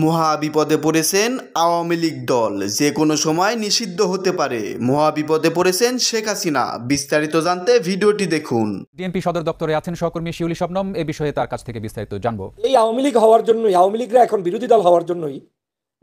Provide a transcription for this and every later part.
মহা বিপদে পড়েছেন আওয়ামী লীগ দল, যে কোনো সময় নিষিদ্ধ হতে পারে। মহা বিপদে পড়েছেন শেখ হাসিনা। বিস্তারিত জানতে ভিডিওটি দেখুন। ডিএমপি সদর দপ্তরে আছেন সহকর্মী শিউলি শবনম। এ বিষয়ে তার কাছ থেকে বিস্তারিত জানবো। এই আওয়ামী লীগ হওয়ার জন্যই, আওয়ামী লীগরা এখন বিরোধী দল হওয়ার জন্যই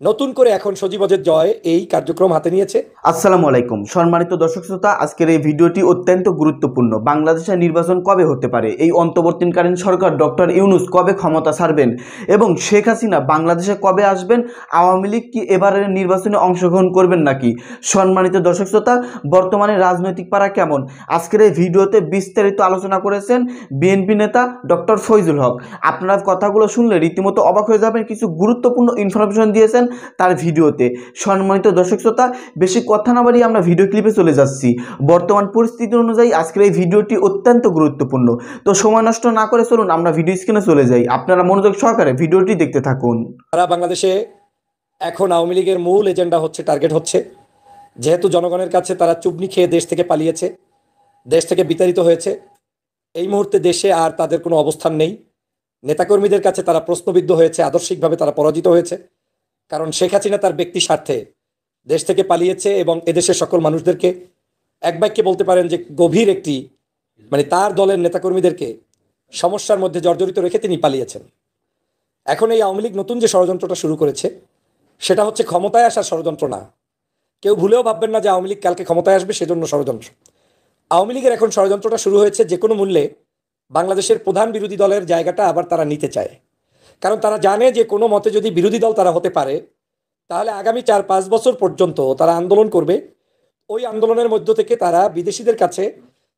নতুন করে এখন সজীবজের জয় এই কার্যক্রম হাতে নিয়েছে। আসসালামু আলাইকুম সম্মানিত দর্শক শ্রোতা, আজকের এই ভিডিওটি অত্যন্ত গুরুত্বপূর্ণ। বাংলাদেশের নির্বাচন কবে হতে পারে, এই অন্তর্বর্তীকালীন সরকার ডক্টর ইউনূস কবে ক্ষমতা ছাড়বেন এবং শেখ হাসিনা বাংলাদেশে কবে আসবেন, আওয়ামী লীগ কি এবারের নির্বাচনে অংশগ্রহণ করবেন নাকি? সম্মানিত দর্শক শ্রোতা, বর্তমানে রাজনৈতিক পাড়া কেমন, আজকের এই ভিডিওতে বিস্তারিত আলোচনা করেছেন বিএনপি নেতা ডক্টর ফয়জুল হক। আপনারা কথাগুলো শুনলে রীতিমতো অবাক হয়ে যাবেন। কিছু গুরুত্বপূর্ণ ইনফরমেশন দিয়েছেন তার ভিডিওতে। সম্মানিত দর্শক শ্রোতা, বেশি কথা না বাড়িয়ে আমরা ভিডিও ক্লিপে চলে যাচ্ছি। বর্তমান পরিস্থিতি অনুযায়ী আজকের এই ভিডিওটি অত্যন্ত গুরুত্বপূর্ণ। তো সময় নষ্ট না করে চলুন আমরা ভিডিও স্ক্রিনে চলে যাই। আপনারা মনোযোগ সহকারে ভিডিওটি দেখতে থাকুন। সারা বাংলাদেশে এখন আওয়ামী লীগের মূল এজেন্ডা হচ্ছে, টার্গেট হচ্ছে, যেহেতু জনগণের কাছে তারা চুবনি খেয়ে দেশ থেকে পালিয়েছে, দেশ থেকে বিতাড়িত হয়েছে, এই মুহূর্তে দেশে আর তাদের কোনো অবস্থান নেই। নেতাকর্মীদের কাছে তারা প্রশ্নবিদ্ধ হয়েছে, আদর্শিকভাবে তারা পরাজিত হয়েছে। কারণ শেখ হাসিনা তার ব্যক্তি স্বার্থে দেশ থেকে পালিয়েছে এবং এদেশের সকল মানুষদেরকে এক বাক্যে বলতে পারেন যে গভীর একটি তার দলের নেতাকর্মীদেরকে সমস্যার মধ্যে জর্জরিত রেখে তিনি পালিয়েছেন। এখন এই আওয়ামী লীগ নতুন যে ষড়যন্ত্রটা শুরু করেছে সেটা হচ্ছে ক্ষমতায় আসার ষড়যন্ত্র না। কেউ ভুলেও ভাববেন না যে আওয়ামী লীগ কালকে ক্ষমতায় আসবে সেজন্য ষড়যন্ত্র। আওয়ামী লীগের এখন ষড়যন্ত্রটা শুরু হয়েছে যে কোনো মূল্যে বাংলাদেশের প্রধান বিরোধী দলের জায়গাটা আবার তারা নিতে চায়। কারণ তারা জানে যে কোনো মতে যদি বিরোধী দল তারা হতে পারে তাহলে আগামী 4-5 বছর পর্যন্ত তারা আন্দোলন করবে। ওই আন্দোলনের মধ্য থেকে তারা বিদেশিদের কাছে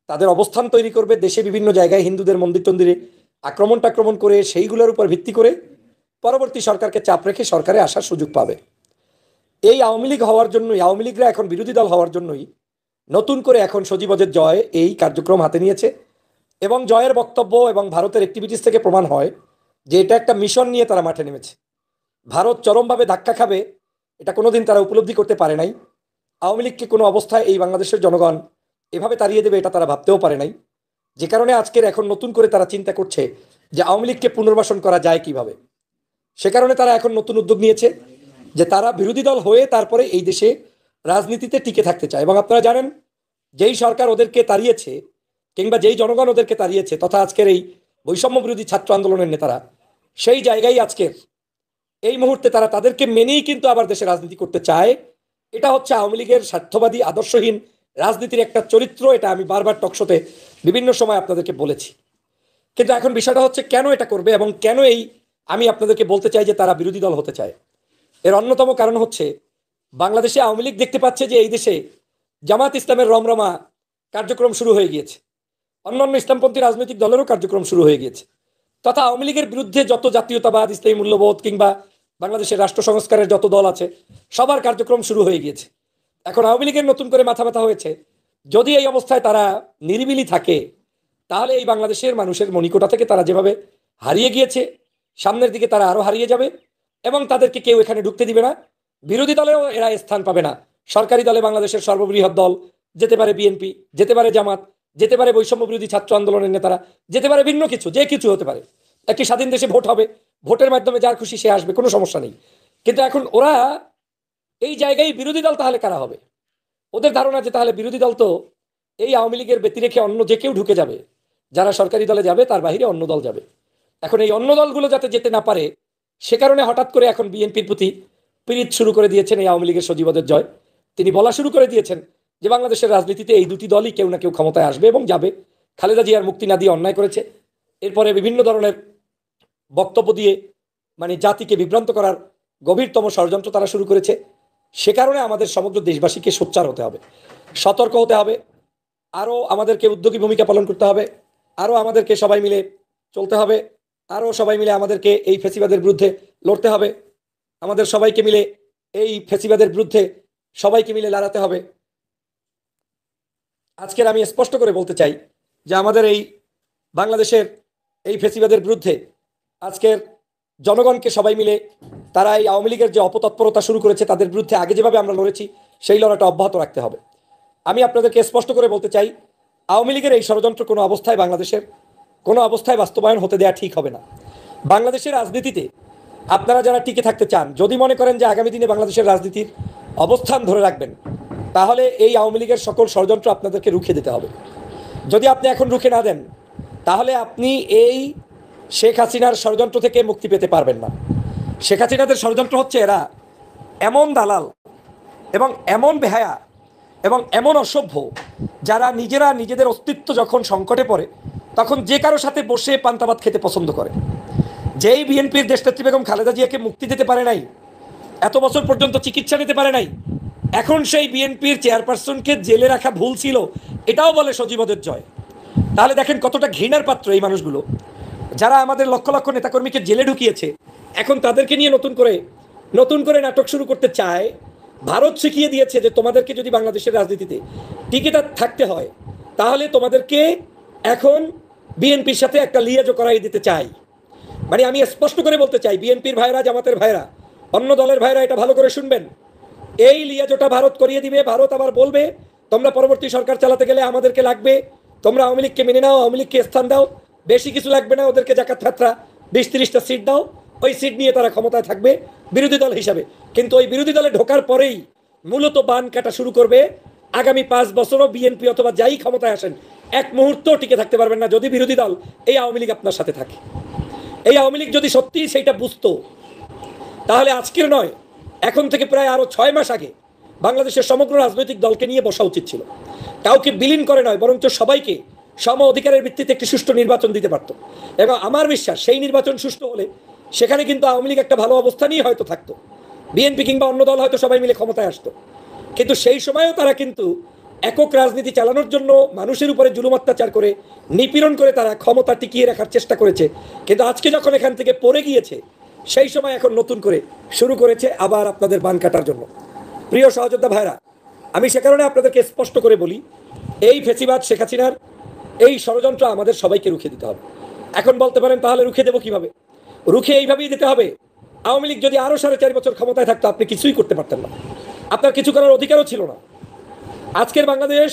তাদের অবস্থান তৈরি করবে। দেশে বিভিন্ন জায়গায় হিন্দুদের মন্দির টন্দিরে আক্রমণ করে সেইগুলোর উপর ভিত্তি করে পরবর্তী সরকারকে চাপ রেখে সরকারে আসার সুযোগ পাবে। এই আওয়ামী লীগ হওয়ার জন্যই, আওয়ামী লীগরা এখন বিরোধী দল হওয়ার জন্যই নতুন করে এখন সজীবজের জয় এই কার্যক্রম হাতে নিয়েছে। এবং জয়ের বক্তব্য এবং ভারতের অ্যাক্টিভিটিস থেকে প্রমাণ হয় যে এটা একটা মিশন নিয়ে তারা মাঠে নেমেছে। ভারত চরমভাবে ধাক্কা খাবে এটা কোনোদিন তারা উপলব্ধি করতে পারে নাই। আওয়ামী লীগকে কোনো অবস্থায় এই বাংলাদেশের জনগণ এভাবে তাড়িয়ে দেবে এটা তারা ভাবতেও পারে নাই। যে কারণে আজকের এখন নতুন করে তারা চিন্তা করছে যে আওয়ামী লীগকে পুনর্বাসন করা যায় কিভাবে। সে কারণে তারা এখন নতুন উদ্যোগ নিয়েছে যে তারা বিরোধী দল হয়ে তারপরে এই দেশে রাজনীতিতে টিকে থাকতে চায়। এবং আপনারা জানেন যেই সরকার ওদেরকে তাড়িয়েছে কিংবা যেই জনগণ ওদেরকে তাড়িয়েছে তথা আজকের এই বৈষম্য বিরোধী ছাত্র আন্দোলনের নেতারা, সেই জায়গায় আজকের এই মুহূর্তে তারা তাদেরকে মেনেই কিন্তু আবার দেশে রাজনীতি করতে চায়। এটা হচ্ছে আওয়ামী লীগের স্বার্থবাদী আদর্শহীন রাজনীতির একটা চরিত্র। এটা আমি বারবার টকশোতে বিভিন্ন সময় আপনাদেরকে বলেছি। কিন্তু এখন বিষয়টা হচ্ছে কেন এটা করবে এবং কেন আমি আপনাদেরকে বলতে চাই যে তারা বিরোধী দল হতে চায়। এর অন্যতম কারণ হচ্ছে বাংলাদেশে আওয়ামী লীগ দেখতে পাচ্ছে যে এই দেশে জামাত ইসলামের রমরমা কার্যক্রম শুরু হয়ে গিয়েছে, অন্যান্য ইসলামপন্থী রাজনৈতিক দলেরও কার্যক্রম শুরু হয়ে গিয়েছে, তথা আওয়ামী লীগের বিরুদ্ধে যত জাতীয়তাবাদ, ইসলামী মূল্যবোধ কিংবা বাংলাদেশের রাষ্ট্র সংস্কারের যত দল আছে সবার কার্যক্রম শুরু হয়ে গিয়েছে। এখন আওয়ামী লীগের নতুন করে মাথা ব্যথা হয়েছে, যদি এই অবস্থায় তারা নিরিবিলি থাকে তাহলে এই বাংলাদেশের মানুষের মণিকোটা থেকে তারা যেভাবে হারিয়ে গিয়েছে সামনের দিকে তারা আরও হারিয়ে যাবে এবং তাদেরকে কেউ এখানে ঢুকতে দিবে না। বিরোধী দলেও এরা স্থান পাবে না। সরকারি দলে বাংলাদেশের সর্ববৃহৎ দল যেতে পারে বিএনপি, যেতে পারে জামাত, যেতে পারে বৈষম্য বিরোধী ছাত্র আন্দোলনের নেতারা, যেতে পারে ভিন্ন কিছু, যে কিছু হতে পারে। একটি স্বাধীন দেশে ভোট হবে, ভোটের মাধ্যমে যার খুশি সে আসবে, কোনো সমস্যা নেই। কিন্তু এখন ওরা এই জায়গায় বিরোধী দল তাহলে কারা হবে? ওদের ধারণা যে তাহলে বিরোধী দল তো এই আওয়ামী লীগের ব্যতি রেখে অন্য যে কেউ ঢুকে যাবে, যারা সরকারি দলে যাবে তার বাহিরে অন্য দল যাবে। এখন এই অন্য দলগুলো যাতে যেতে না পারে সে কারণে হঠাৎ করে এখন বিএনপির প্রতি পীড়িত শুরু করে দিয়েছেন এই আওয়ামী লীগের সজীবদের জয়। তিনি বলা শুরু করে দিয়েছেন যে বাংলাদেশের রাজনীতিতে এই দুটি দলই কেউ না কেউ ক্ষমতায় আসবে এবং যাবে। খালেদা জিয়ার মুক্তি না দিয়ে অন্যায় করেছে, এরপরে বিভিন্ন ধরনের বক্তব্য দিয়ে জাতিকে বিভ্রান্ত করার গভীরতম ষড়যন্ত্র তারা শুরু করেছে। সে কারণে আমাদের সমগ্র দেশবাসীকে সোচ্চার হতে হবে, সতর্ক হতে হবে, আরও আমাদেরকে উদ্যোগী ভূমিকা পালন করতে হবে, আরও আমাদেরকে সবাই মিলে চলতে হবে, আরও সবাই মিলে আমাদেরকে এই ফ্যাসিবাদের বিরুদ্ধে লড়তে হবে, আমাদের সবাইকে মিলে এই ফ্যাসিবাদের বিরুদ্ধে সবাইকে মিলে লড়াতে হবে। আজকের আমি স্পষ্ট করে বলতে চাই যে আমাদের এই বাংলাদেশের এই ফ্যাসিবাদের বিরুদ্ধে আজকের জনগণকে সবাই মিলে তারা এই আওয়ামী লীগের যে অপতৎপরতা শুরু করেছে তাদের বিরুদ্ধে আগে যেভাবে আমরা লড়েছি সেই লড়াইটা অব্যাহত রাখতে হবে। আমি আপনাদেরকে স্পষ্ট করে বলতে চাই, আওয়ামী লীগের এই ষড়যন্ত্র কোনো অবস্থায় বাংলাদেশের কোনো অবস্থায় বাস্তবায়ন হতে দেওয়া ঠিক হবে না। বাংলাদেশের রাজনীতিতে আপনারা যারা টিকে থাকতে চান, যদি মনে করেন যে আগামী দিনে বাংলাদেশের রাজনীতির অবস্থান ধরে রাখবেন, তাহলে এই আওয়ামী লীগের সকল ষড়যন্ত্র আপনাদেরকে রুখে দিতে হবে। যদি আপনি এখন রুখে না দেন, তাহলে আপনি এই শেখ হাসিনার ষড়যন্ত্র থেকে মুক্তি পেতে পারবেন না। শেখ হাসিনাদের ষড়যন্ত্র হচ্ছে এরা এমন দালাল এবং এমন বেহায়া এবং এমন অসভ্য, যারা নিজেরা নিজেদের অস্তিত্ব যখন সংকটে পড়ে তখন যে কারো সাথে বসে পান্তাভাত খেতে পছন্দ করে। যেই বিএনপির দেশনেত্রী বেগম খালেদা জিয়াকে মুক্তি দিতে পারে নাই, এত বছর পর্যন্ত চিকিৎসা নিতে পারে নাই, এখন সেই বিএনপির চেয়ারপারসনকে জেলে রাখা ভুল ছিল, এটাও বলে সজীবদের জয়। তাহলে দেখেন কতটা ঘৃণার পাত্র এই মানুষগুলো, যারা আমাদের লক্ষ লক্ষ নেতাকর্মীকে জেলে ঢুকিয়েছে। এখন তাদেরকে নিয়ে নতুন করে নাটক শুরু করতে চায়। ভারত শিখিয়ে দিয়েছে যে তোমাদেরকে যদি বাংলাদেশের রাজনীতিতে টিকে থাকতে হয়, তাহলে তোমাদেরকে এখন বিএনপির সাথে একটা লিয়াজো করাই দিতে চাই। মানে আমি স্পষ্ট করে বলতে চাই, বিএনপির ভাইরা, জামাতের ভাইরা, অন্য দলের ভাইরা, এটা ভালো করে শুনবেন। এই লিয়াজোটা ভারত করিয়ে দিবে। ভারত আবার বলবে তোমরা পরবর্তী সরকার চালাতে গেলে আমাদেরকে লাগবে, তোমরা আওয়ামী লীগকে মেনে নাও, আওয়ামী লীগকে স্থান দাও, বেশি কিছু লাগবে না, ওদেরকে জাকাত ফাতরা 20-30টা সিট দাও, ওই সিট নিয়ে তারা ক্ষমতায় থাকবে বিরোধী দল হিসাবে। কিন্তু ওই বিরোধী দলে ঢোকার পরেই মূলত বান কাটা শুরু করবে। আগামী 5 বছরও বিএনপি অথবা যাই ক্ষমতায় আসেন, এক মুহূর্ত টিকে থাকতে পারবেন না যদি বিরোধী দল এই আওয়ামী লীগ আপনার সাথে থাকে। এই আওয়ামী লীগ যদি সত্যি সেইটা বুঝতো, তাহলে আজকের নয়, এখন থেকে প্রায় আরো 6 মাস আগে বাংলাদেশের সমগ্র রাজনৈতিক দলকে নিয়ে বসা উচিত ছিল। কাউকে বিলীন করে নয়, বরঞ্চ সবাইকে সম অধিকারের ভিত্তিতে একটি সুষ্ঠু নির্বাচন দিতে পারত। এবং আমার বিশ্বাস সেই নির্বাচন সুষ্ঠু হলে সেখানে কিন্তু আওয়ামী লীগ একটা ভালো অবস্থানেই হয়তো থাকতো, বিএনপি কিংবা অন্য দল হয়তো সবাই মিলে ক্ষমতায় আসতো। কিন্তু সেই সময়ও তারা কিন্তু একক রাজনীতি চালানোর জন্য মানুষের উপরে জুলুম অত্যাচার করে, নিপীড়ন করে তারা ক্ষমতা টিকিয়ে রাখার চেষ্টা করেছে। কিন্তু আজকে যখন এখান থেকে পড়ে গিয়েছে, সেই সময় এখন নতুন করে শুরু করেছে আবার আপনাদের বান কাটার জন্য। প্রিয় সহযোদ্ধা ভাইরা, আমি সে কারণে আপনাদেরকে স্পষ্ট করে বলি, এই ফেসিবাদ শেখ হাসিনার এই ষড়যন্ত্র আমাদের সবাইকে রুখে দিতে হবে। এখন বলতে পারেন তাহলে রুখে দেবো কিভাবে? রুখে এইভাবেই দিতে হবে, আওয়ামী লীগ যদি আরো 4.5 বছর ক্ষমতায় থাকতো, আপনি কিছুই করতে পারতেন না, আপনার কিছু করার অধিকারও ছিল না। আজকের বাংলাদেশ,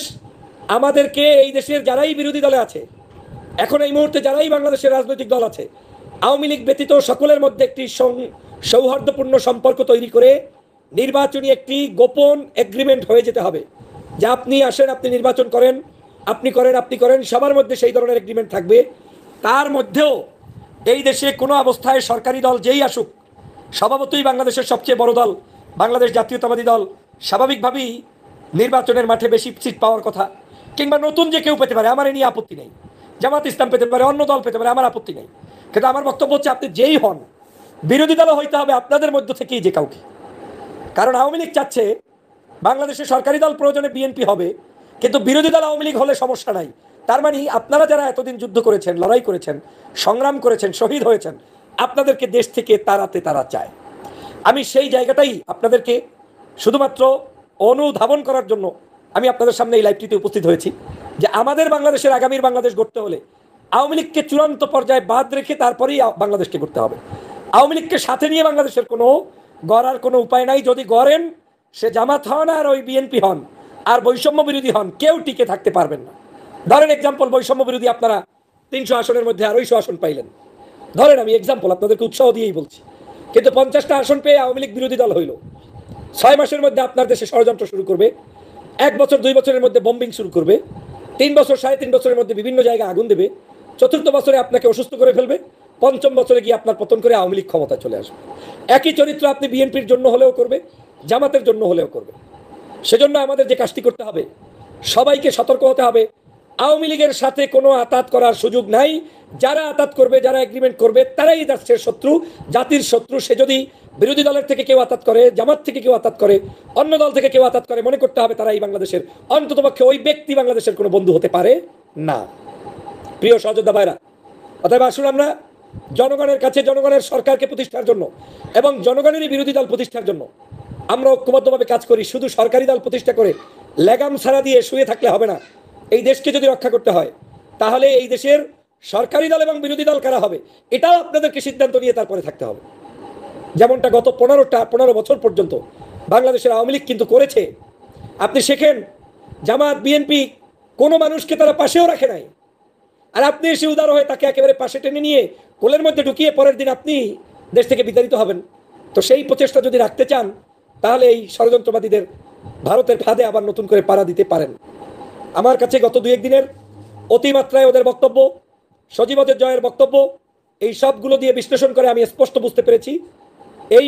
আমাদেরকে এই দেশের যারাই বিরোধী দলে আছে, এখন এই মুহূর্তে যারাই বাংলাদেশের রাজনৈতিক দল আছে, আওয়ামী লীগ ব্যতীত সকলের মধ্যে একটি সৌহার্দ্যপূর্ণ সম্পর্ক তৈরি করে নির্বাচনী একটি গোপন এগ্রিমেন্ট হয়ে যেতে হবে যে আপনি আসেন, আপনি নির্বাচন করেন, আপনি করেন, সবার মধ্যে সেই ধরনের এগ্রিমেন্ট থাকবে। তার মধ্যেও এই দেশে কোনো অবস্থায় সরকারি দল যেই আসুক, স্বভাবতই বাংলাদেশের সবচেয়ে বড় দল বাংলাদেশ জাতীয়তাবাদী দল, স্বাভাবিকভাবেই নির্বাচনের মাঠে বেশি সিট পাওয়ার কথা, কিংবা নতুন যে কেউ পেতে পারে, আমার এ নিয়ে আপত্তি নেই। জামাত ইসলাম পেতে পারে, অন্য দল পেতে পারে, আমার আপত্তি নেই। কিন্তু আমার বক্তব্য হচ্ছে, আপনি যেই হন, বিরোধী দলও হইতে হবে আপনাদের মধ্য থেকেই যে কাউকে। কারণ আওয়ামী লীগ চাচ্ছে বাংলাদেশে সরকারি দল প্রয়োজনে বিএনপি হবে, কিন্তু বিরোধী দল আওয়ামী লীগ হলে সমস্যা নাই। তার মানে আপনারা যারা এতদিন যুদ্ধ করেছেন, লড়াই করেছেন, সংগ্রাম করেছেন, শহীদ হয়েছেন, আপনাদেরকে দেশ থেকে তাড়াতে তারা চায়। আমি সেই জায়গাটাই আপনাদেরকে শুধুমাত্র অনুধাবন করার জন্য আমি আপনাদের সামনে এই লাইভটিতে উপস্থিত হয়েছি, যে আমাদের বাংলাদেশের আগামীর বাংলাদেশ গড়তে হলে আওয়ামী লীগকে চূড়ান্ত পর্যায়ে বাদ রেখে তারপরেই বাংলাদেশকে গড়তে হবে। আওয়ামী লীগকে সাথে নিয়ে বাংলাদেশের গড়ার কোনো উপায় নাই। যদি গড়েন, সে জামাত হন আর ওই বিএনপি হন আর বৈষম্য বিরোধী হন, কেউ টিকে থাকতে পারবেন না। ধরেন এক্সাম্পল, বৈষম্য বিরোধী আপনারা 300 আসনের মধ্যে 250 আসন পাইলেন, ধরেন, আমি এক্সাম্পল আপনাদেরকে উৎসাহ দিয়েই বলছি। কিন্তু 50টা আসন পেয়ে আওয়ামী লীগ বিরোধী দল হইল, 6 মাসের মধ্যে আপনার দেশে ষড়যন্ত্র শুরু করবে, 1 বছর 2 বছরের মধ্যে বম্বিং শুরু করবে, 3 বছর 3.5 বছরের মধ্যে বিভিন্ন জায়গায় আগুন দেবে, 4র্থ বছরে আপনাকে অসুস্থ করে ফেলবে, 5ম বছরে গিয়ে আপনার পতন করে আওয়ামী লীগ ক্ষমতায় চলে আসবে। একই চরিত্র আপনি বিএনপির জন্য হলেও করবে, জামাতের জন্য হলেও করবে। সেজন্য আমাদের যে কাজটি করতে হবে, সবাইকে সতর্ক হতে হবে, আওয়ামী লীগের সাথে কোনো আতাত করার সুযোগ নাই। যারা আতাত করবে, যারা এগ্রিমেন্ট করবে, তারাই দেশের শত্রু, জাতির শত্রু। সে যদি বিরোধী দলের থেকে কেউ আতাত করে, জামাত থেকে কেউ আতাত করে, অন্য দল থেকে কেউ আতাত করে, মনে করতে হবে তারা এই বাংলাদেশের, অন্ততপক্ষে ওই ব্যক্তি বাংলাদেশের কোনো বন্ধু হতে পারে না। প্রিয় সহযোদ্ধা ভাইরা, অতএব আসুন আমরা জনগণের কাছে, জনগণের সরকারকে প্রতিষ্ঠার জন্য এবং জনগণেরই বিরোধী দল প্রতিষ্ঠার জন্য আমরা ঐক্যবদ্ধভাবে কাজ করি। শুধু সরকারি দল প্রতিষ্ঠা করে লেগাম ছাড়া দিয়ে শুয়ে থাকলে হবে না। এই দেশকে যদি রক্ষা করতে হয়, তাহলে এই দেশের সরকারি দল এবং বিরোধী দল কারা হবে, এটাও আপনাদেরকে সিদ্ধান্ত নিয়ে তারপরে থাকতে হবে। যেমনটা গত 15 বছর পর্যন্ত বাংলাদেশের আওয়ামী লীগ কিন্তু করেছে। আপনি শেখেন, জামাত, বিএনপি কোনো মানুষকে তারা পাশেও রাখে নাই, আর আপনি এসে উদার হয়ে তাকে একেবারে পাশে টেনে নিয়ে কোলের মধ্যে ঢুকিয়ে পরের দিন আপনি দেশ থেকে বিতাড়িত হবেন। তো সেই প্রচেষ্টা যদি রাখতে চান তাহলে এই ষড়যন্ত্রবাদীদের ভারতের ফাঁদে আবার নতুন করে পাড়া দিতে পারেন। আমার কাছে গত 2-1 দিনের অতিমাত্রায় ওদের বক্তব্য, সজীবদের জয়ের বক্তব্য, এই সবগুলো দিয়ে বিশ্লেষণ করে আমি স্পষ্ট বুঝতে পেরেছি এই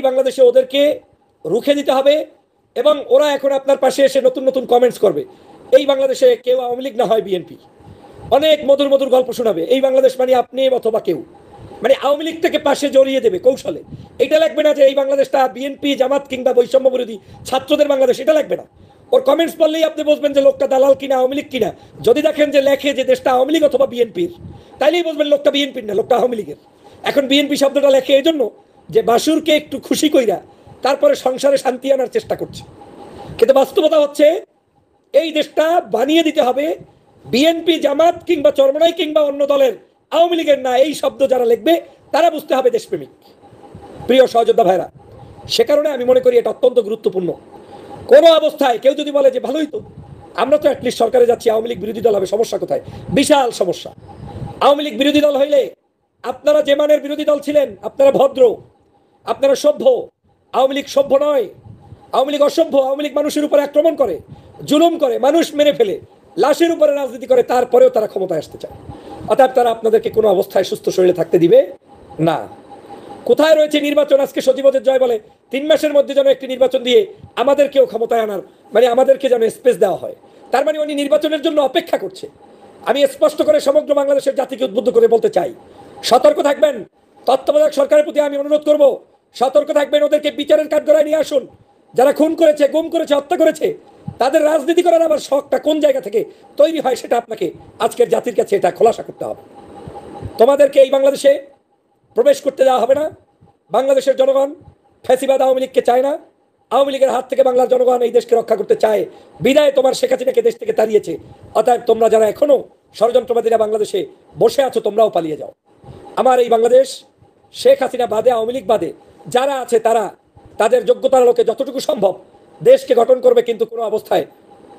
বাংলাদেশে ওদেরকে রুখে দিতে হবে। এবং ওরা এখন আপনার পাশে এসে নতুন নতুন কমেন্টস করবে। এই বাংলাদেশে কেউ আওয়ামী লীগ না হয় বিএনপি, অনেক মধুর মধুর গল্প শোনাবে। এই বাংলাদেশ মানে আপনি অথবা কেউ, মানে আওয়ামী লীগটাকে পাশে জড়িয়ে দেবে কৌশলে। এটা লাগবে না যে এই বাংলাদেশটা বিএনপি জামাত কিংবা বৈষম্য বিরোধী ছাত্রদের বাংলাদেশ, এটা লাগবে না। ওর কমেন্টস পড়লেই আপনি বুঝবেন যে লোকটা দালাল কিনা আওয়ামী লীগ কিনা। যদি দেখেন যে লেখে যে দেশটা আওয়ামী লীগ অথবা বিএনপির, তাইলেই বুঝবেন লোকটা বিএনপির না, লোকটা আওয়ামী লীগের। এখন বিএনপি শব্দটা লেখে এই জন্য যে বাসুরকে একটু খুশি কইরা তারপরে সংসারে শান্তি আনার চেষ্টা করছে। কিন্তু বাস্তবতা হচ্ছে এই দেশটা বানিয়ে দিতে হবে বিএনপি জামাত কিংবা চরমনাই কিংবা অন্য দলের, আওয়ামী লীগের না। এই শব্দ যারা লিখবে তারা বুঝতে হবে দেশপ্রেমিক। প্রিয় সহযোদ্ধা ভাইরা, সে কারণে আমি মনে করি এটা অত্যন্ত গুরুত্বপূর্ণ। কোনো অবস্থায় কেউ যদি বলে যে ভালোই তো, আমরা তো অ্যাটলিস্ট সরকারে যাচ্ছি, আওয়ামী লীগ বিরোধী দল হবে, সমস্যা কোথায়? বিশাল সমস্যা। আওয়ামী লীগ বিরোধী দল হইলে আপনারা যে মানের বিরোধী দল ছিলেন, আপনারা ভদ্র, আপনারা সভ্য। আওয়ামী লীগ সভ্য নয়, আওয়ামী লীগ অসভ্য। আওয়ামী লীগ মানুষের উপরে আক্রমণ করে, জুলুম করে, মানুষ মেরে ফেলে, লাশের উপরে রাজনীতি করে, তারপরেও তারা ক্ষমতায় আসতে চায়। অতএব তারা আপনাদেরকে কোনো অবস্থায় সুস্থ শরীরে থাকতে দিবে না। কোথায় রয়েছে নির্বাচন? আজকে সজীবদের জয় বলে 3 মাসের মধ্যে যেন একটি নির্বাচন দিয়ে আমাদেরকেও ক্ষমতায় আনার, মানে আমাদেরকে যেন স্পেস দেওয়া হয়। তার মানে উনি নির্বাচনের জন্য অপেক্ষা করছে। আমি স্পষ্ট করে সমগ্র বাংলাদেশের জাতিকে উদ্বুদ্ধ করে বলতে চাই, সতর্ক থাকবেন। তত্ত্বাবধায়ক সরকারের প্রতি আমি অনুরোধ করব, সতর্ক থাকবেন। ওদেরকে বিচারের কাঠগড়ায় নিয়ে আসুন। যারা খুন করেছে, গুম করেছে, হত্যা করেছে, তাদের রাজনীতি করার আবার শখটা কোন জায়গা থেকে তৈরি হয় সেটা আপনাকে আজকের জাতির কাছে এটা খোলাসা করতে হবে। তোমাদেরকে এই বাংলাদেশে প্রবেশ করতে দেওয়া হবে না। বাংলাদেশের জনগণ ফ্যাসিবাদ আওয়ামী লীগকে চায় না। আওয়ামী লীগের হাত থেকে বাংলার জনগণ এই দেশকে রক্ষা করতে চায়, বিদায় তোমার শেখ হাসিনাকে দেশ থেকে তাড়িয়েছে। অতএব তোমরা যারা এখনো ষড়যন্ত্রবাদীরা বাংলাদেশে বসে আছো, তোমরাও পালিয়ে যাও। আমার এই বাংলাদেশ শেখ হাসিনা বাদে, আওয়ামী লীগ বাদে যারা আছে তারা তাদের যোগ্যতার আলোকে যতটুকু সম্ভব দেশকে গঠন করবে, কিন্তু কোনো অবস্থায়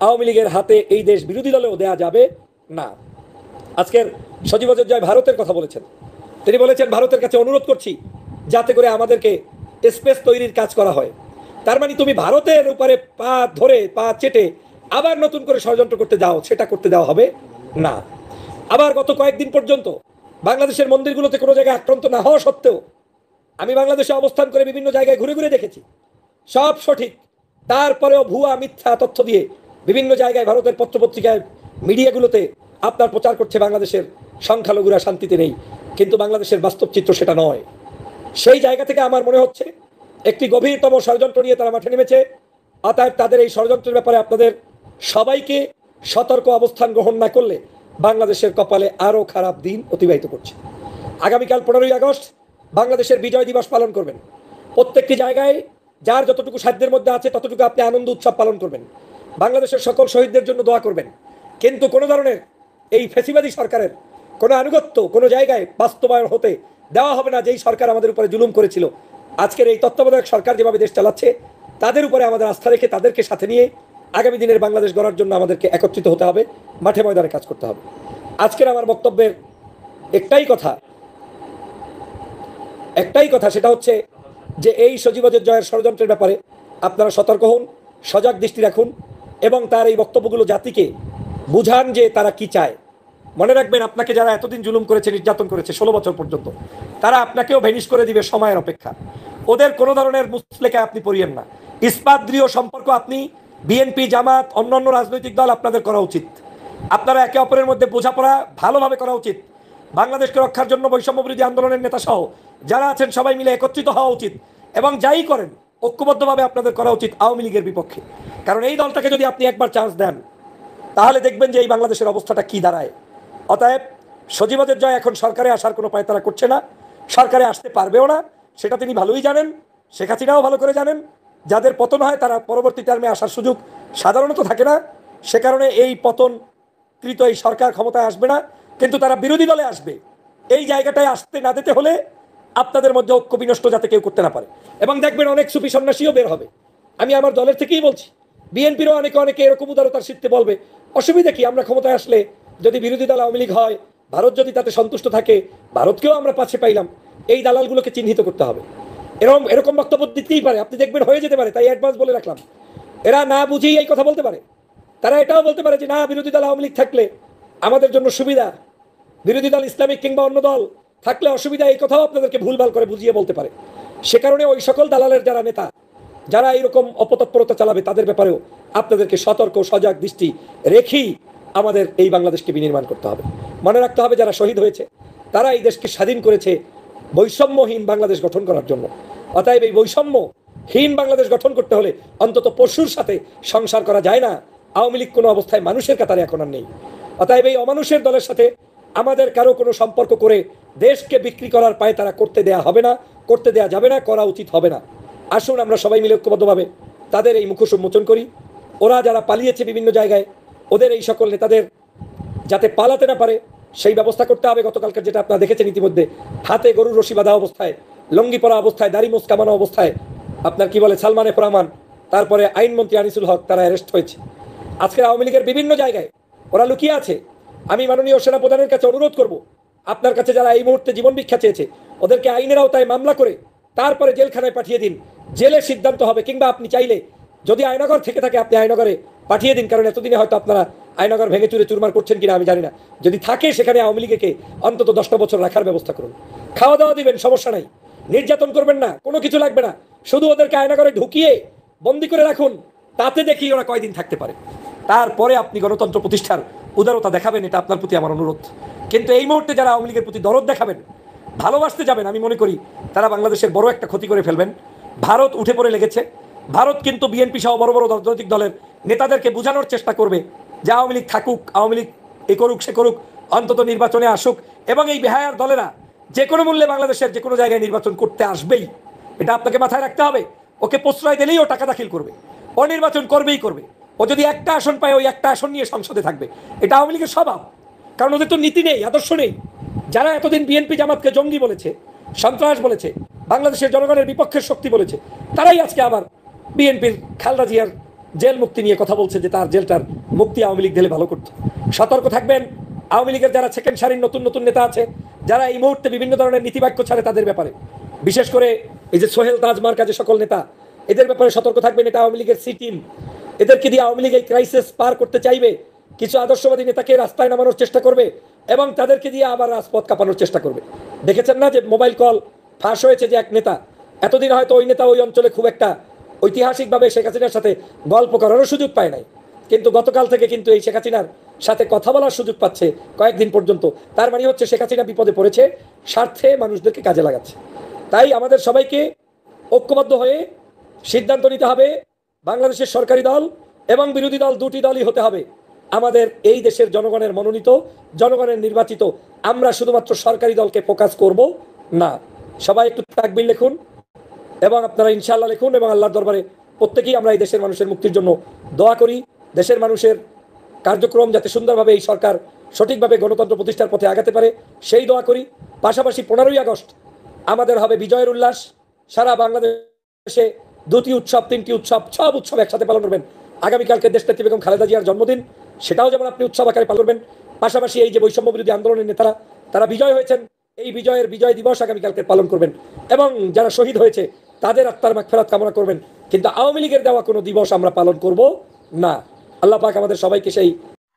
আওয়ামী লীগের হাতে এই দেশ বিরোধী দলেও দেয়া যাবে না। আজকের সজীবদের জয় ভারতের কথা বলেছেন। তিনি বলেছেন ভারতের কাছে অনুরোধ করছি যাতে করে আমাদেরকে স্পেস তৈরির কাজ করা হয়। তার মানে তুমি ভারতের উপরে পা ধরে, পা চেটে আবার নতুন করে ষড়যন্ত্র করতে যাও, সেটা করতে দেওয়া হবে না। আবার গত কয়েকদিন পর্যন্ত বাংলাদেশের মন্দিরগুলোতে কোনো জায়গায় আক্রান্ত না হওয়া সত্ত্বেও আমি বাংলাদেশে অবস্থান করে বিভিন্ন জায়গায় ঘুরে ঘুরে দেখেছি সব সঠিক, তারপরেও ভুয়া মিথ্যা তথ্য দিয়ে বিভিন্ন জায়গায় ভারতের পত্রপত্রিকায়, মিডিয়াগুলোতে আপনার প্রচার করছে বাংলাদেশের সংখ্যালঘুরা শান্তিতে নেই। কিন্তু বাংলাদেশের বাস্তব চিত্র সেটা নয়। সেই জায়গা থেকে আমার মনে হচ্ছে একটি গভীরতম ষড়যন্ত্র নিয়ে তারা মাঠে নেমেছে। অতএব তাদের এই ষড়যন্ত্রের ব্যাপারে আপনাদের সবাইকে সতর্ক অবস্থান গ্রহণ না করলে বাংলাদেশের কপালে আরও খারাপ দিন অতিবাহিত করছে। আগামীকাল 15ই আগস্ট বাংলাদেশের বিজয় দিবস পালন করবেন। প্রত্যেকটি জায়গায় যার যতটুকু সাধ্যের মধ্যে আছে ততটুকু আপনি আনন্দ উৎসব পালন করবেন। বাংলাদেশের সকল শহীদদের জন্য দোয়া করবেন। কিন্তু কোনো ধরনের এই ফ্যাসিবাদী সরকারের কোনো আনুগত্য কোনো জায়গায় বাস্তবায়ন হতে দেওয়া হবে না। যেই সরকার আমাদের উপরে জুলুম করেছিল, আজকের এই তত্ত্বাবধায়ক সরকার যেভাবে দেশ চালাচ্ছে, তাদের উপরে আমাদের আস্থা রেখে তাদেরকে সাথে নিয়ে আগামী দিনের বাংলাদেশ গড়ার জন্য আমাদেরকে একত্রিত হতে হবে, মাঠে ময়দানে কাজ করতে হবে। আজকের আমার বক্তব্যের একটাই কথা, সেটা হচ্ছে যে এই সজীবদের জয়ের ষড়যন্ত্রের ব্যাপারে আপনারা সতর্ক হন, সজাগ দৃষ্টি রাখুন এবং তার এই বক্তব্যগুলো জাতিকে বুঝান যে তারা কি চায়। মনে রাখবেন, আপনাকে যারা এতদিন জুলুম করেছে, নির্যাতন করেছে 16 বছর পর্যন্ত, তারা আপনাকেও ভেনিশ করে দিবে সময়ের অপেক্ষা। ওদের কোনো ধরনের মুসলেখা আপনি পড়িয়েন না। ইস্পাত দৃঢ় সম্পর্ক আপনি বিএনপি, জামাত, অন্যান্য রাজনৈতিক দল আপনাদের করা উচিত। আপনারা একে অপরের মধ্যে বোঝাপড়া ভালোভাবে করা উচিত। বাংলাদেশকে রক্ষার জন্য বৈষম্য বিরোধী আন্দোলনের নেতা সহ যারা আছেন সবাই মিলে একত্রিত হওয়া উচিত এবং যাই করেন ঐক্যবদ্ধভাবে আপনাদের করা উচিত আওয়ামী লীগের বিপক্ষে। কারণ এই দলটাকে যদি আপনি একবার চান্স দেন তাহলে দেখবেন যে এই বাংলাদেশের অবস্থাটা কি দাঁড়ায়। অতএব সজীবদের জয় এখন সরকারে আসার কোনো পায়তারা করছে না, সরকারে আসতে পারবেও না, সেটা তিনি ভালোই জানেন, শেখ হাসিনাও ভালো করে জানেন। যাদের পতন হয় তারা পরবর্তী টার্মে আসার সুযোগ সাধারণত থাকে না, সে কারণে এই পতনকৃত এই সরকার ক্ষমতায় আসবে না, কিন্তু তারা বিরোধী দলে আসবে। এই জায়গাটায় আসতে না দিতে হলে আপনাদের মধ্যে ঐক্য বিনষ্ট যাতে কেউ করতে না পারে। এবং দেখবেন অনেক সুফি সন্ন্যাসীও বের হবে। আমি আমার দলের থেকেই বলছি, বিএনপিরও অনেকে এরকম উদারতার শীতে বলবে অসুবিধা কি, আমরা ক্ষমতায় আসলে যদি বিরোধী দল আওয়ামী লীগ হয় ভারত যদি তাতে সন্তুষ্ট থাকে, ভারতকেও আমরা পাশে পাইলাম, এই দালালগুলোকে চিহ্নিত করতে হবে। এরকম বক্তব্য দিতেই পারে, আপনি দেখবেন হয়ে যেতে পারে, তাই অ্যাডভান্স বলে রাখলাম। এরা না বুঝেই এই কথা বলতে পারে। তারা এটাও বলতে পারে যে না, বিরোধী দল আওয়ামী লীগ থাকলে আমাদের জন্য সুবিধা, বিরোধী দল ইসলামিক কিংবা অন্য দল থাকলে অসুবিধা, এই কথাও আপনাদেরকে ভুলভাল করে বুঝিয়ে বলতে পারে। সে কারণে ওই সকল দালালের যারা নেতা, যারা এইরকম অপতৎপরতা চালাবে, তাদের ব্যাপারেও আপনাদেরকে সতর্ক সজাগ দৃষ্টি রেখেই আমাদের এই বাংলাদেশকে বিনির্মাণ করতে হবে। মনে রাখতে হবে যারা শহীদ হয়েছে তারা এই দেশকে স্বাধীন করেছে বৈষম্যহীন বাংলাদেশ গঠন করার জন্য। অতএব এই বৈষম্যহীন বাংলাদেশ গঠন করতে হলে অন্তত পশুর সাথে সংসার করা যায় না। আওয়ামী লীগ কোনো অবস্থায় মানুষের কাতারে এখন আর নেই। অতএব এই অমানুষের দলের সাথে আমাদের কারো কোনো সম্পর্ক করে দেশকে বিক্রি করার পায়ে তারা করতে দেয়া হবে না, করতে দেয়া যাবে না, করা উচিত হবে না। আসুন আমরা সবাই মিলে ঐক্যবদ্ধভাবে তাদের এই মুখোশ উন্মোচন করি। ওরা যারা পালিয়েছে বিভিন্ন জায়গায়, ওদের এই সকল নেতাদের যাতে পালাতে না পারে সেই ব্যবস্থা করতে হবে। গতকালকে যেটা আপনারা দেখেছেন ইতিমধ্যে, হাতে গরুর রশি বাঁধা অবস্থায়, লঙ্গি পরা অবস্থায়, দাড়ি মোচ কামানো অবস্থায় আপনার কি বলে সালমান এফ রহমান, তারপরে আইনমন্ত্রী আনিসুল হক, তারা অ্যারেস্ট হয়েছে। আজকে আওয়ামী লীগের বিভিন্ন জায়গায় ওরা লুকিয়ে আছে। আমি মাননীয় সেনাপ্রধানের কাছে অনুরোধ করব, আপনার কাছে যারা এই মুহূর্তে জীবন ভিক্ষা চেয়েছে ওদেরকে আইনের আওতায় মামলা করে তারপরে জেলখানায় পাঠিয়ে দিন। জেলের সিদ্ধান্ত হবে, কিংবা আপনি চাইলে যদি আয়নগর থেকে থাকে আপনি আয়নগরে পাঠিয়ে দিন, কারণ এতদিনে হয়তো আপনারা আয়নগর ভেঙে চুরে চুরমার করছেন কিনা আমি জানি না। যদি থাকে সেখানে আওয়ামী লীগকে অন্তত 10টা বছর রাখার ব্যবস্থা করুন। খাওয়া দাওয়া দিবেন, সমস্যা নাই, নির্যাতন করবেন না, কোনো কিছু লাগবে না, শুধু ওদেরকে আয়নগরে ঢুকিয়ে বন্দি করে রাখুন, তাতে দেখি ওরা কয়দিন থাকতে পারে। তারপরে আপনি গণতন্ত্র প্রতিষ্ঠার উদারতা দেখাবেন, এটা আপনার প্রতি আমার অনুরোধ। কিন্তু এই মুহূর্তে যারা আওয়ামী লীগের প্রতি দরদ দেখাবেন, ভালোবাসতে যাবেন, আমি মনে করি তারা বাংলাদেশের বড় একটা ক্ষতি করে ফেলবেন। ভারত উঠে পড়ে লেগেছে। ভারত কিন্তু বিএনপি সহ বড় বড় রাজনৈতিক দলের নেতাদেরকে বোঝানোর চেষ্টা করবে যে আওয়ামী লীগ থাকুক, আওয়ামী লীগ এ করুক সে করুক, অন্তত নির্বাচনে আসুক। এবং এই বেহায়ার দলেরা যে কোনো মূল্যে বাংলাদেশের যে কোনো জায়গায় নির্বাচন করতে আসবেই, এটা আপনাকে মাথায় রাখতে হবে। ওকে প্রশ্রয় দিলেই ও টাকা দাখিল করবে, ও নির্বাচন করবেই করবে। ও যদি একটা আসন পায়, ওই একটা আসন নিয়ে সংসদে থাকবে। এটা আওয়ামী লীগের স্বভাব, কারণ ওদের তো নীতি নেই, আদর্শ নেই। যারা এতদিন বিএনপি জামাতকে জঙ্গি বলেছে, সন্ত্রাস বলেছে, বাংলাদেশের জনগণের বিপক্ষের শক্তি বলেছে, তারাই আজকে আবার বিএনপির খালেদা জিয়ার জেল মুক্তি নিয়ে কথা বলছে যে তার জেলটার মুক্তি আওয়ামী লীগ দিলে ভালো করতো। সতর্ক থাকবেন। আওয়ামী লীগের যারা সেকেন্ড সারির নতুন নতুন নেতা আছে, যারা এই মুহূর্তে বিভিন্ন ধরনের নীতিবাক্য ছাড়ে, তাদের ব্যাপারে বিশেষ করে এই যে সোহেল তাজ মার্কা যে সকল নেতা, এদের ব্যাপারে সতর্ক থাকবেন। এটা আওয়ামী লীগের সি টিম। এদেরকে দিয়ে আওয়ামী লীগ এই ক্রাইসিস পার করতে চাইবে, কিছু আদর্শবাদী নেতাকে রাস্তায় নামানোর চেষ্টা করবে এবং তাদেরকে দিয়ে আবার রাজপথ কাঁপানোর চেষ্টা করবে। দেখেছেন না যে মোবাইল কল ফাঁস হয়েছে, যে এক নেতা, এতদিন হয়তো ওই নেতা ওই অঞ্চলে খুব একটা ঐতিহাসিকভাবে শেখ হাসিনার সাথে গল্প করারও সুযোগ পায় নাই, কিন্তু গতকাল থেকে কিন্তু এই শেখ হাসিনার সাথে কথা বলার সুযোগ পাচ্ছে কয়েকদিন পর্যন্ত। তার মানে হচ্ছে শেখ হাসিনা বিপদে পড়েছে, স্বার্থে মানুষদেরকে কাজে লাগাচ্ছে। তাই আমাদের সবাইকে ঐক্যবদ্ধ হয়ে সিদ্ধান্ত নিতে হবে। বাংলাদেশের সরকারি দল এবং বিরোধী দল দুটি দলই হতে হবে আমাদের এই দেশের জনগণের মনোনীত, জনগণের নির্বাচিত। আমরা শুধুমাত্র সরকারি দলকে ফোকাস করব না। সবাই একটু তাকবীর লিখুন এবং আপনারা ইনশাআল্লাহ লিখুন, এবং আল্লাহর দরবারে প্রত্যেকেই আমরা এই দেশের মানুষের মুক্তির জন্য দোয়া করি। দেশের মানুষের কার্যক্রম যাতে সুন্দরভাবে এই সরকার সঠিকভাবে গণতন্ত্র প্রতিষ্ঠার পথে আগাতে পারে, সেই দোয়া করি। পাশাপাশি 15ই আগস্ট আমাদের হবে বিজয়ের উল্লাস। সারা বাংলাদেশে দুটি উৎসব, তিনটি উৎসব, সব উৎসব একসাথে পালন করবেন। আগামীকালকে দেশনেত্রী বেগম খালেদা জিয়ার জন্মদিন, সেটাও যেমন আপনি উৎসব আকারে পালন করবেন। পাশাপাশি এই যে বৈষম্য বিরোধী আন্দোলনের নেতারা, তারা বিজয় হয়েছেন, এই বিজয়ের বিজয় দিবস আগামীকালকে পালন করবেন এবং যারা শহীদ হয়েছে তাদের আত্মার মাগফিরাত কামনা করবেন। কিন্তু আওয়ামী লীগের দেওয়া কোনো দিবস আমরা পালন করব না। আল্লাহ পাক আমাদের সবাইকে সেই।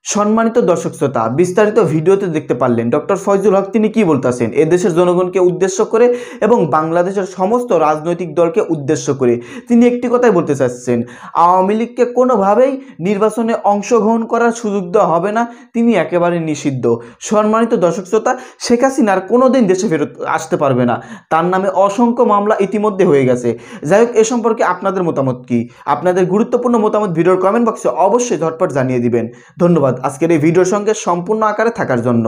সম্মানিত দর্শক শ্রোতা, বিস্তারিত ভিডিওতে দেখতে পারলেন ডক্টর ফয়জুল হক তিনি কি বলতেছেন এদেশের জনগণকে উদ্দেশ্য করে এবং বাংলাদেশের সমস্ত রাজনৈতিক দলকে উদ্দেশ্য করে। তিনি একটি কথাই বলতে চাচ্ছেন, আওয়ামী লীগকে কোনোভাবেই নির্বাচনে অংশগ্রহণ করার সুযোগ দেওয়া হবে না, তিনি একেবারে নিষিদ্ধ। সম্মানিত দর্শক শ্রোতা, শেখ হাসিনার কোনোদিন দেশে ফেরত আসতে পারবে না, তার নামে অসংখ্য মামলা ইতিমধ্যে হয়ে গেছে। যাই হোক, এ সম্পর্কে আপনাদের মতামত কি? আপনাদের গুরুত্বপূর্ণ মতামত ভিডিওর কমেন্ট বক্সে অবশ্যই ঝটপট জানিয়ে দিবেন। ধন্যবাদ আজকের এই ভিডিওর সঙ্গে সম্পূর্ণ আকারে থাকার জন্য।